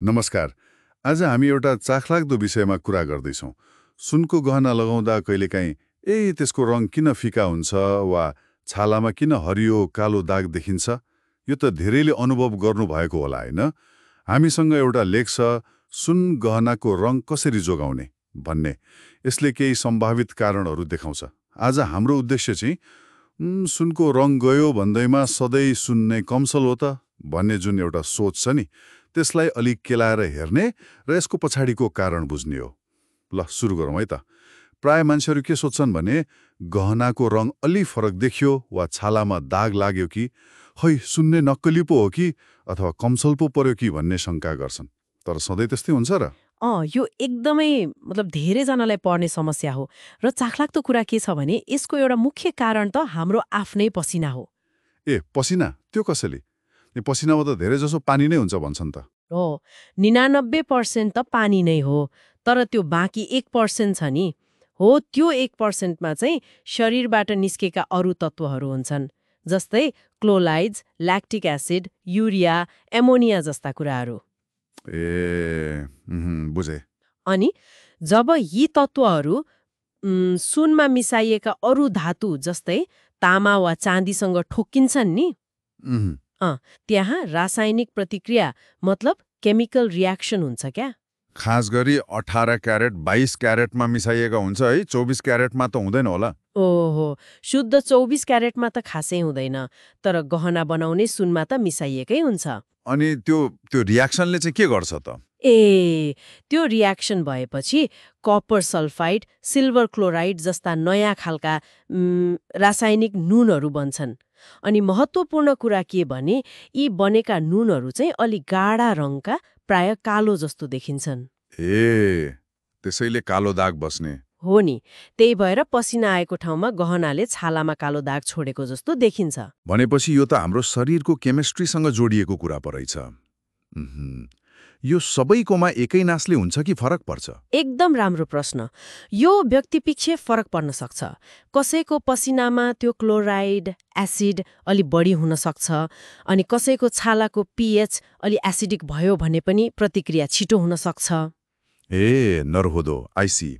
नमस्कार। आज हामी एउटा चाखलाग्दो विषयमा कुरा गर्दैछौँ। सुनको गहना लगाउँदा कहिलेकाहीँ त्यसको रङ किन फिका हुन्छ वा छालामा किन हरियो कालो दाग देखिन्छ? यो त धेरैले अनुभव गर्नुभएको होला होइन? हामीसँग एउटा लेख छ, सुन गहनाको रङ कसरी जोगाउने भन्ने। यसले केही सम्भावित कारणहरू देखाउँछ। आज हाम्रो उद्देश्य चाहिँ सुनको रङ गयो भन्दैमा सधैँ सुन नै कमसल हो त भन्ने जुन एउटा सोच छ नि, त्यसलाई अलिक केलाएर हेर्ने र यसको पछाडिको कारण बुझ्ने हो। ल सुरु गरौँ है त। प्राय मान्छेहरू के सोच्छन् भने गहनाको रङ अलि फरक देखियो वा छालामा दाग लाग्यो कि खै सुन्ने नक्कली पो हो कि अथवा कमसल पो पर्यो कि भन्ने शङ्का गर्छन्। तर सधैँ त्यस्तै हुन्छ र? यो एकदमै धेरैजनालाई पर्ने समस्या हो र चाखलाग्दो कुरा के छ भने यसको एउटा मुख्य कारण त हाम्रो आफ्नै पसिना हो। पसिना? त्यो कसैले? पसिनामा त धेरै जसो पानी नै हुन्छ भन्छन् त। हो, 99% त पानी नै हो, तर त्यो बाँकी 1% छ नि, हो त्यो 1%मा चाहिँ शरीरबाट निस्केका अरू तत्त्वहरू हुन्छन्, जस्तै chlorides, lactic acid, urea, ammonia जस्ता कुराहरू। बुझे। अनि जब यी तत्त्वहरू सुनमा मिसाइएका अरू धातु जस्तै तामा वा चाँदीसँग ठोक्किन्छन् नि, उहुँ, त्यहाँ रासायनिक प्रतिक्रिया मतलब केमिकल रियाक्सन हुन्छ क्या। खास गरी 18 क्यारेट 22 क्यारेटमा मिसाइएका हुन्छ है, 24 क्यारेटमा त हुँदैन होला। ओहो, शुद्ध 24 क्यारेटमा त खासै हुँदैन, तर गहना बनाउने सुनमा त मिसाइएकै हुन्छ। अनि त्यो रियाक्सनले चाहिँ के गर्छ त? त्यो रियाक्सन भएपछि कपर सल्फाइड, सिल्भर क्लोराइड जस्ता नयाँ खालका रासायनिक नुनहरू बन्छन्। अनि महत्त्वपूर्ण कुरा के भने यी बनेका नुनहरू चाहिँ अलि गाढा रङका, प्राय कालो जस्तो देखिन्छन्। त्यसैले कालो दाग बस्ने हो नि, त्यही भएर पसिना आएको ठाउँमा गहनाले छालामा कालो दाग छोडेको जस्तो देखिन्छ। भनेपछि यो त हाम्रो शरीरको केमिस्ट्रीसँग जोडिएको कुरा परेछ। यो सबैकोमा एकै नासले हुन्छ कि फरक पर्छ? एकदम राम्रो प्रश्न। यो व्यक्तिपिच्छे फरक पर्न सक्छ। कसैको पसिनामा त्यो क्लोराइड, एसिड अलि बढी हुन सक्छ, अनि कसैको छालाको पीएच अलि एसिडिक भयो भने पनि प्रतिक्रिया छिटो हुन सक्छ। नरहोदो, आइसी।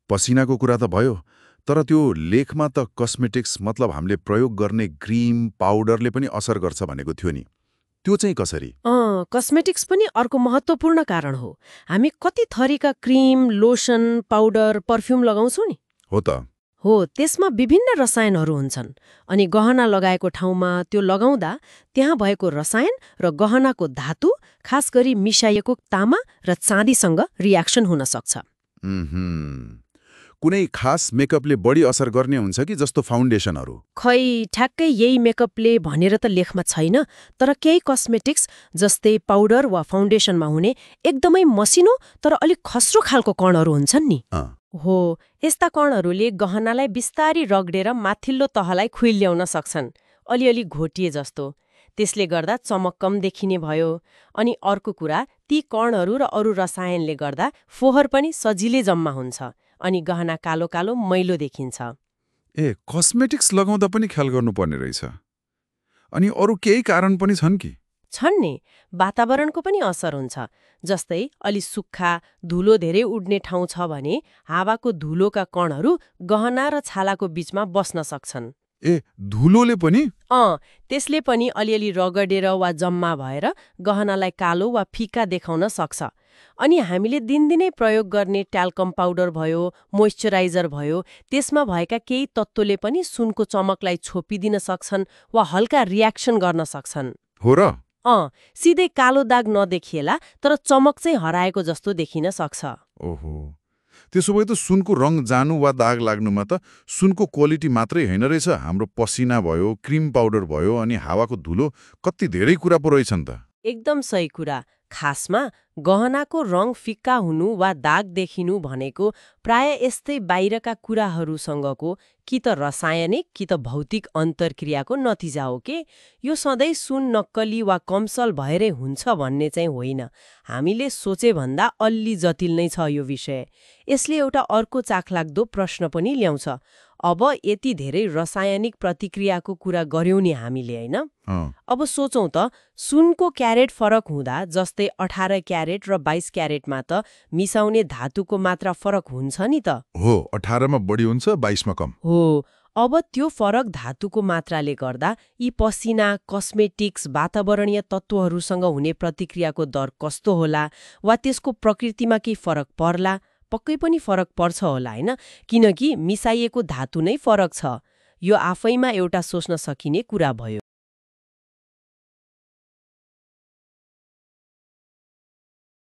पसिनाको कुरा त भयो, तर त्यो लेखमा त कस्मेटिक्स मतलब हामीले प्रयोग गर्ने क्रिम, पाउडरले पनि असर गर्छ भनेको थियो नि, त्यो चाहिँ कसरी? कस्मेटिक्स पनि अर्को महत्त्वपूर्ण कारण हो। हामी कति थरीका क्रिम, लोसन, पाउडर, पर्फ्युम लगाउँछौँ नि? हो त। हो, त्यसमा विभिन्न रसायनहरू हुन्छन्, अनि गहना लगाएको ठाउँमा त्यो लगाउँदा त्यहाँ भएको रसायन र गहनाको धातु, खास गरी मिसाइएको तामा र चाँदीसँग रियाक्सन हुन सक्छ। कुनै खास मेकअपले बढी असर गर्ने हुन्छ कि जस्तो फाउन्डेसनहरू? खै ठ्याक्कै यही मेकअपले भनेर त लेखमा छैन, तर केही कस्मेटिक्स जस्तै पाउडर वा फाउन्डेसनमा हुने एकदमै मसिनो तर अलिक खस्रो खालको कणहरू हुन्छन् नि। हो, यस्ता कणहरूले गहनालाई बिस्तारी रगडेर माथिल्लो तहलाई खुइल्याउन सक्छन्, अलिअलि घोटिए जस्तो। त्यसले गर्दा चमक कम देखिने भयो। अनि अर्को कुरा, ती कणहरू र अरू रसायनले गर्दा फोहर पनि सजिलै जम्मा हुन्छ, अनि गहना कालो कालो मैलो देखिन्छ। कस्मेटिक्स लगाउँदा पनि ख्याल गर्नुपर्ने रहेछ। अनि अरू केही कारण पनि छन् कि? छन् नि, वातावरणको पनि असर हुन्छ। जस्तै अलि सुक्खा, धुलो धेरै उड्ने ठाउँ छ भने हावाको धुलोका कणहरू गहना र छालाको बीचमा बस्न सक्छन्। धुलोले पनि? त्यसले पनि अलिअलि रगडेर वा जम्मा भएर गहनालाई कालो वा फिका देखाउन सक्छ। अनि हामीले दिनदिनै प्रयोग गर्ने ट्याल्कम पाउडर भयो, मोइस्चराइजर भयो, त्यसमा भएका केही तत्त्वले पनि सुनको चमकलाई छोपिदिन सक्छन् वा हल्का रियाक्सन गर्न सक्छन्। हो र? सिधै कालो दाग नदेखिएला, तर चमक चाहिँ हराएको जस्तो देखिन सक्छ। ओहो, त्यसो भए त सुनको रङ जानु वा दाग लाग्नुमा त सुनको क्वालिटी मात्रै होइन रहेछ, हाम्रो पसिना भयो, क्रिम पाउडर भयो, अनि हावाको धुलो, कति धेरै कुरा पो रहेछन् त। एकदम सही कुरा। खासमा गहनाको रङ फिक्का हुनु वा दाग देखिनु भनेको प्राय यस्तै बाहिरका कुराहरूसँगको कि त रासायनिक कि त भौतिक अन्तर्क्रियाको नतिजा हो के। यो सधैँ सुन नक्कली वा कमसल भएरै हुन्छ भन्ने चाहिँ होइन। हामीले सोचे भन्दा अलि जटिल नै छ यो विषय। यसले एउटा अर्को चाखलाग्दो प्रश्न पनि ल्याउँछ। अब यति धेरै रासायनिक प्रतिक्रियाको कुरा गर्यौं नि हामीले हैन। अब सोचौं त सुनको क्यारेट फरक हुँदा जस्तै 18 क्यारेट र 22 क्यारेटमा त मिसाउने धातुको मात्रा फरक हुन्छ नि त। हो, 18 मा बढी हुन्छ, 22 मा कम। हो, अब त्यो फरक धातुको मात्राले गर्दा यी पसिना, कस्मेटिक्स, वातावरणीय तत्त्वहरूसँग हुने प्रतिक्रियाको दर कस्तो होला, वा त्यसको प्रकृतिमा केही फरक पर्ला? पक्कै पनि फरक पर्छ होला हैन, किनकि मिसाइएको धातु नै फरक छ। यो आफैमा एउटा सोच्न सकिने कुरा भयो।